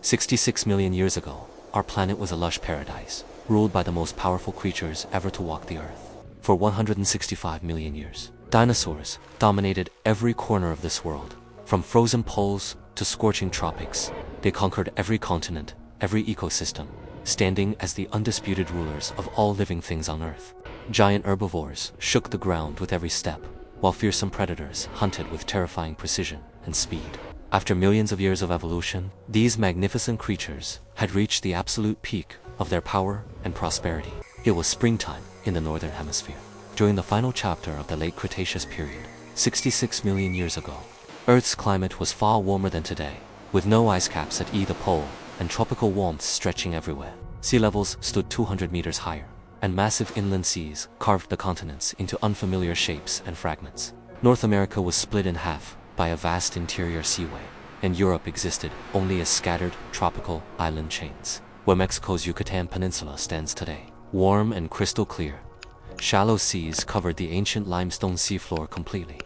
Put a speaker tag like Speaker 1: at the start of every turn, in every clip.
Speaker 1: 66 million years ago, our planet was a lush paradise, ruled by the most powerful creatures ever to walk the earth. For 165 million years, dinosaurs dominated every corner of this world. From frozen poles to scorching tropics, they conquered every continent, every ecosystem, standing as the undisputed rulers of all living things on Earth. Giant herbivores shook the ground with every step, while fearsome predators hunted with terrifying precision and speed. After millions of years of evolution, these magnificent creatures had reached the absolute peak of their power and prosperity. It was springtime in the northern hemisphere. During the final chapter of the late Cretaceous period, 66 million years ago, Earth's climate was far warmer than today, with no ice caps at either pole and tropical warmth stretching everywhere. Sea levels stood 200 meters higher, and massive inland seas carved the continents into unfamiliar shapes and fragments. North America was split in half by a vast interior seaway, and Europe existed only as scattered tropical island chains. Where Mexico's Yucatan Peninsula stands today, warm and crystal clear, shallow seas covered the ancient limestone seafloor completely.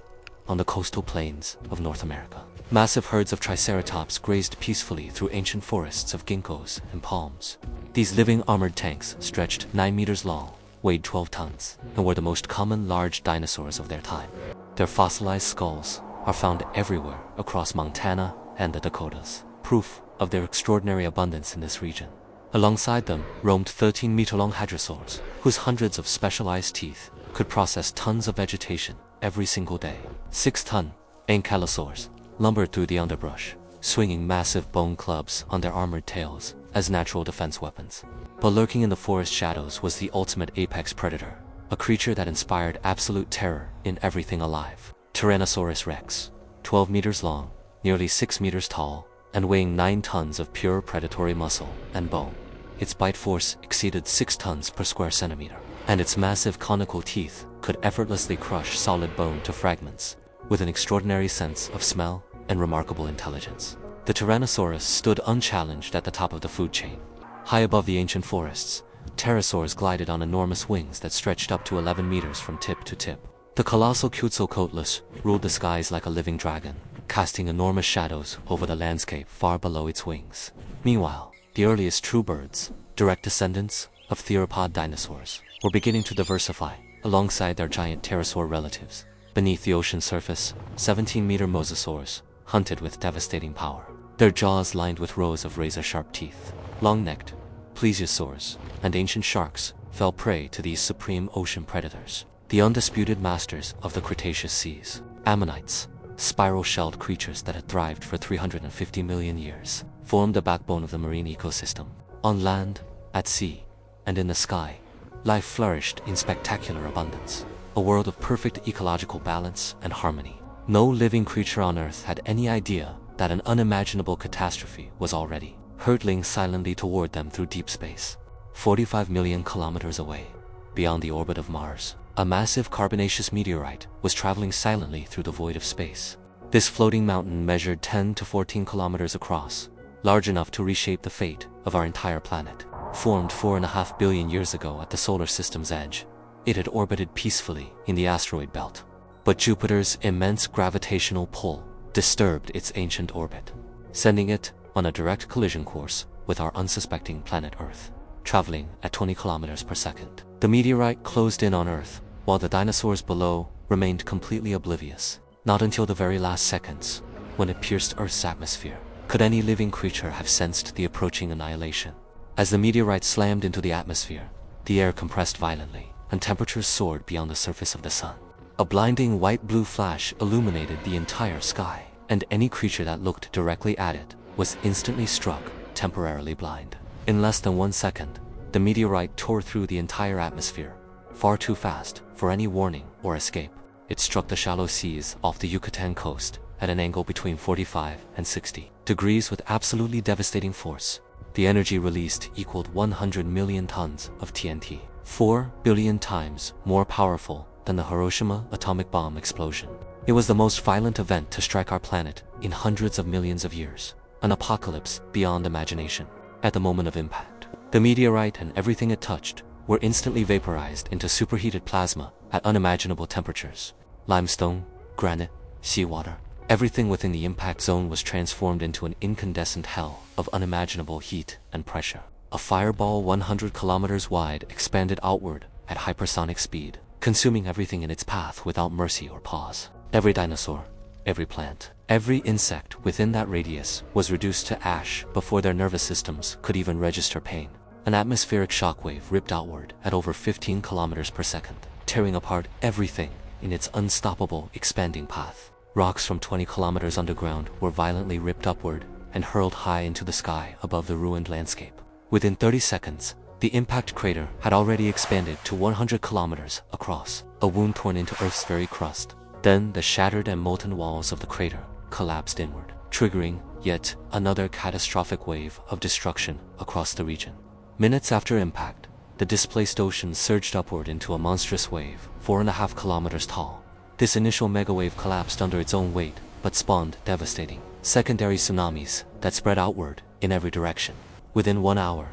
Speaker 1: On the coastal plains of North America, massive herds of triceratops grazed peacefully through ancient forests of ginkgos and palms. These living armored tanks stretched 9 meters long, weighed 12 tons, and were the most common large dinosaurs of their time. Their fossilized skulls are found everywhere across Montana and the Dakotas, proof of their extraordinary abundance in this region. Alongside them roamed 13-meter-long hadrosaurs, whose hundreds of specialized teeth could process tons of vegetation every single day. 6-ton ankylosaurs lumbered through the underbrush, swinging massive bone clubs on their armored tails as natural defense weapons. But lurking in the forest shadows was the ultimate apex predator, a creature that inspired absolute terror in everything alive. Tyrannosaurus rex, 12 meters long, nearly 6 meters tall, and weighing 9 tons of pure predatory muscle and bone. Its bite force exceeded 6 tons per square centimeter, and its massive conical teeth could effortlessly crush solid bone to fragments, with an extraordinary sense of smell and remarkable intelligence. The Tyrannosaurus stood unchallenged at the top of the food chain. High above the ancient forests, pterosaurs glided on enormous wings that stretched up to 11 meters from tip to tip. The colossal Quetzalcoatlus ruled the skies like a living dragon, casting enormous shadows over the landscape far below its wings. Meanwhile, the earliest true birds, direct descendants of theropod dinosaurs, were beginning to diversify alongside their giant pterosaur relatives. Beneath the ocean surface, 17-meter mosasaurs hunted with devastating power, their jaws lined with rows of razor-sharp teeth. Long-necked plesiosaurs and ancient sharks fell prey to these supreme ocean predators, the undisputed masters of the Cretaceous seas. Ammonites, spiral-shelled creatures that had thrived for 350 million years, formed the backbone of the marine ecosystem. On land, at sea, and in the sky, life flourished in spectacular abundance, a world of perfect ecological balance and harmony. No living creature on Earth had any idea that an unimaginable catastrophe was already hurtling silently toward them through deep space. 45 million kilometers away, beyond the orbit of Mars, a massive carbonaceous meteorite was traveling silently through the void of space. This floating mountain measured 10 to 14 kilometers across, large enough to reshape the fate of our entire planet. Formed 4.5 billion years ago at the solar system's edge, it had orbited peacefully in the asteroid belt. But Jupiter's immense gravitational pull disturbed its ancient orbit, sending it on a direct collision course with our unsuspecting planet Earth, traveling at 20 kilometers per second. The meteorite closed in on Earth, while the dinosaurs below remained completely oblivious. Not until the very last seconds, when it pierced Earth's atmosphere, could any living creature have sensed the approaching annihilation. As the meteorite slammed into the atmosphere, the air compressed violently, and temperatures soared beyond the surface of the sun. A blinding white-blue flash illuminated the entire sky, and any creature that looked directly at it was instantly struck, temporarily blind. In less than 1 second, the meteorite tore through the entire atmosphere, far too fast for any warning or escape. It struck the shallow seas off the Yucatan coast at an angle between 45 and 60 degrees with absolutely devastating force. The energy released equaled 100 million tons of TNT, 4 billion times more powerful than the Hiroshima atomic bomb explosion. It was the most violent event to strike our planet in hundreds of millions of years, an apocalypse beyond imagination. At the moment of impact, the meteorite and everything it touched were instantly vaporized into superheated plasma at unimaginable temperatures. Limestone, granite, seawater, Everything within the impact zone was transformed into an incandescent hell of unimaginable heat and pressure. A fireball 100 kilometers wide expanded outward at hypersonic speed, consuming everything in its path without mercy or pause. Every dinosaur, every plant, every insect within that radius was reduced to ash before their nervous systems could even register pain. An atmospheric shockwave ripped outward at over 15 kilometers per second, tearing apart everything in its unstoppable expanding path. Rocks from 20 kilometers underground were violently ripped upward and hurled high into the sky above the ruined landscape. Within 30 seconds, the impact crater had already expanded to 100 kilometers across, a wound torn into Earth's very crust. Then the shattered and molten walls of the crater collapsed inward, triggering yet another catastrophic wave of destruction across the region. Minutes after impact, the displaced ocean surged upward into a monstrous wave, 4.5 kilometers tall. This initial megawave collapsed under its own weight, but spawned devastating secondary tsunamis that spread outward in every direction. Within 1 hour,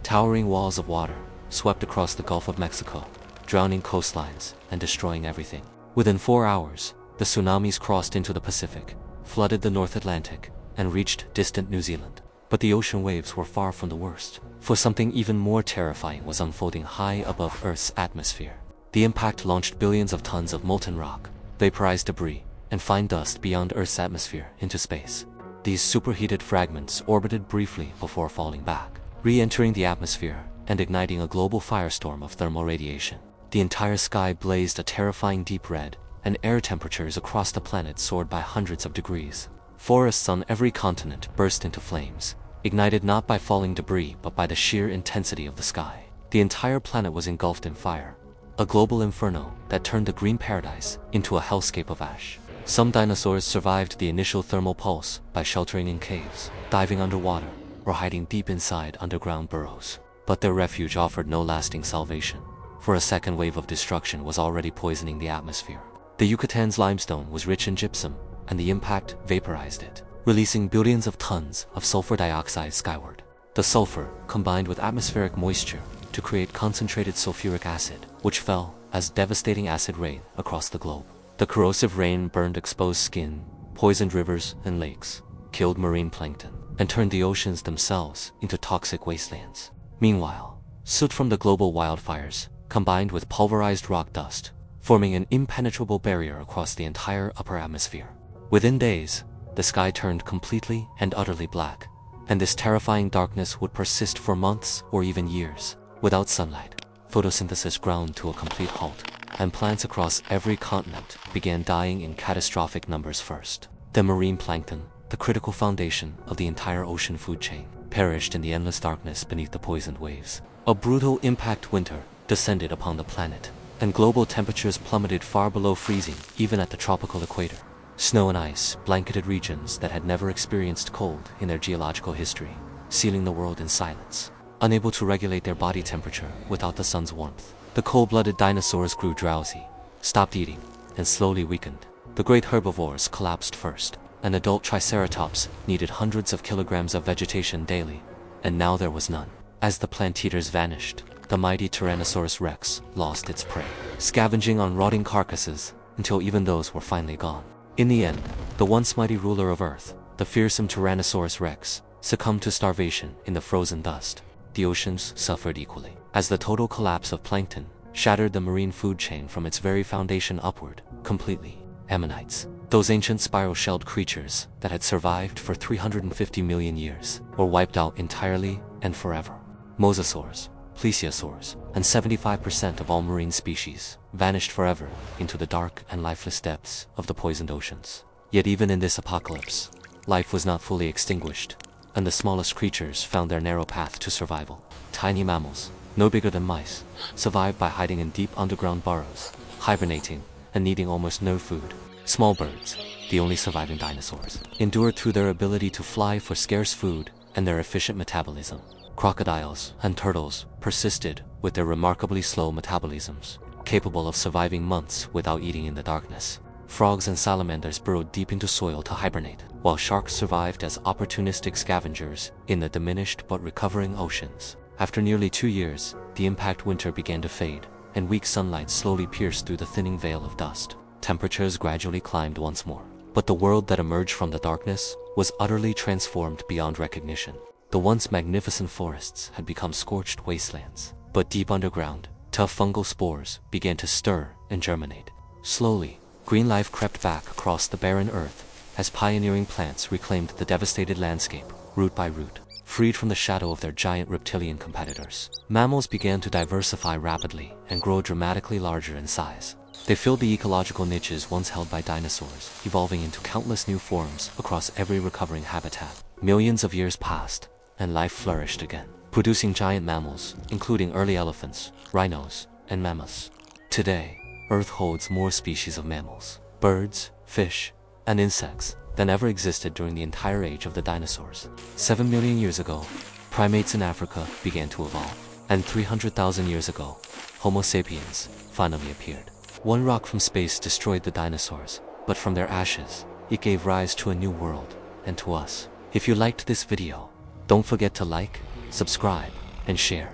Speaker 1: towering walls of water swept across the Gulf of Mexico, drowning coastlines and destroying everything. Within 4 hours, the tsunamis crossed into the Pacific, flooded the North Atlantic, and reached distant New Zealand. But the ocean waves were far from the worst, for something even more terrifying was unfolding high above Earth's atmosphere. The impact launched billions of tons of molten rock, vaporized debris, and fine dust beyond Earth's atmosphere into space. These superheated fragments orbited briefly before falling back, re-entering the atmosphere and igniting a global firestorm of thermal radiation. The entire sky blazed a terrifying deep red, and air temperatures across the planet soared by hundreds of degrees. Forests on every continent burst into flames, ignited not by falling debris but by the sheer intensity of the sky. The entire planet was engulfed in fire, a global inferno that turned the green paradise into a hellscape of ash. Some dinosaurs survived the initial thermal pulse by sheltering in caves, diving underwater, or hiding deep inside underground burrows. But their refuge offered no lasting salvation, for a second wave of destruction was already poisoning the atmosphere. The Yucatan's limestone was rich in gypsum, and the impact vaporized it, releasing billions of tons of sulfur dioxide skyward. The sulfur combined with atmospheric moisture to create concentrated sulfuric acid, which fell as devastating acid rain across the globe. The corrosive rain burned exposed skin, poisoned rivers and lakes, killed marine plankton, and turned the oceans themselves into toxic wastelands. Meanwhile, soot from the global wildfires combined with pulverized rock dust, forming an impenetrable barrier across the entire upper atmosphere. Within days, the sky turned completely and utterly black, and this terrifying darkness would persist for months or even years. Without sunlight, photosynthesis ground to a complete halt, and plants across every continent began dying in catastrophic numbers first. The marine plankton, the critical foundation of the entire ocean food chain, perished in the endless darkness beneath the poisoned waves. A brutal impact winter descended upon the planet, and global temperatures plummeted far below freezing even at the tropical equator. Snow and ice blanketed regions that had never experienced cold in their geological history, sealing the world in silence. Unable to regulate their body temperature without the sun's warmth, the cold-blooded dinosaurs grew drowsy, stopped eating, and slowly weakened. The great herbivores collapsed first. An adult triceratops needed hundreds of kilograms of vegetation daily, and now there was none. As the plant eaters vanished, the mighty Tyrannosaurus rex lost its prey, scavenging on rotting carcasses until even those were finally gone. In the end, the once mighty ruler of Earth, the fearsome Tyrannosaurus rex, succumbed to starvation in the frozen dust. The oceans suffered equally, as the total collapse of plankton shattered the marine food chain from its very foundation upward, completely. Ammonites, those ancient spiral-shelled creatures that had survived for 350 million years, were wiped out entirely and forever. Mosasaurs, plesiosaurs, and 75% of all marine species vanished forever into the dark and lifeless depths of the poisoned oceans. Yet even in this apocalypse, life was not fully extinguished, and the smallest creatures found their narrow path to survival. Tiny mammals, no bigger than mice, survived by hiding in deep underground burrows, hibernating, and needing almost no food. Small birds, the only surviving dinosaurs, endured through their ability to fly for scarce food and their efficient metabolism. Crocodiles and turtles persisted with their remarkably slow metabolisms, capable of surviving months without eating in the darkness. Frogs and salamanders burrowed deep into soil to hibernate, while sharks survived as opportunistic scavengers in the diminished but recovering oceans. After nearly 2 years, the impact winter began to fade, and weak sunlight slowly pierced through the thinning veil of dust. Temperatures gradually climbed once more, But the world that emerged from the darkness was utterly transformed beyond recognition. The once magnificent forests had become scorched wastelands. But deep underground, tough fungal spores began to stir and germinate. Slowly, green life crept back across the barren earth as pioneering plants reclaimed the devastated landscape, root by root. Freed from the shadow of their giant reptilian competitors, mammals began to diversify rapidly and grow dramatically larger in size. They filled the ecological niches once held by dinosaurs, evolving into countless new forms across every recovering habitat. Millions of years passed, and life flourished again, producing giant mammals, including early elephants, rhinos, and mammoths. Today, Earth holds more species of mammals, birds, fish, and insects than ever existed during the entire age of the dinosaurs. 7 million years ago, primates in Africa began to evolve, and 300,000 years ago, Homo sapiens finally appeared. One rock from space destroyed the dinosaurs, but from their ashes, it gave rise to a new world, and to us. If you liked this video, don't forget to like, subscribe, and share.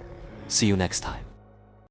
Speaker 1: See you next time.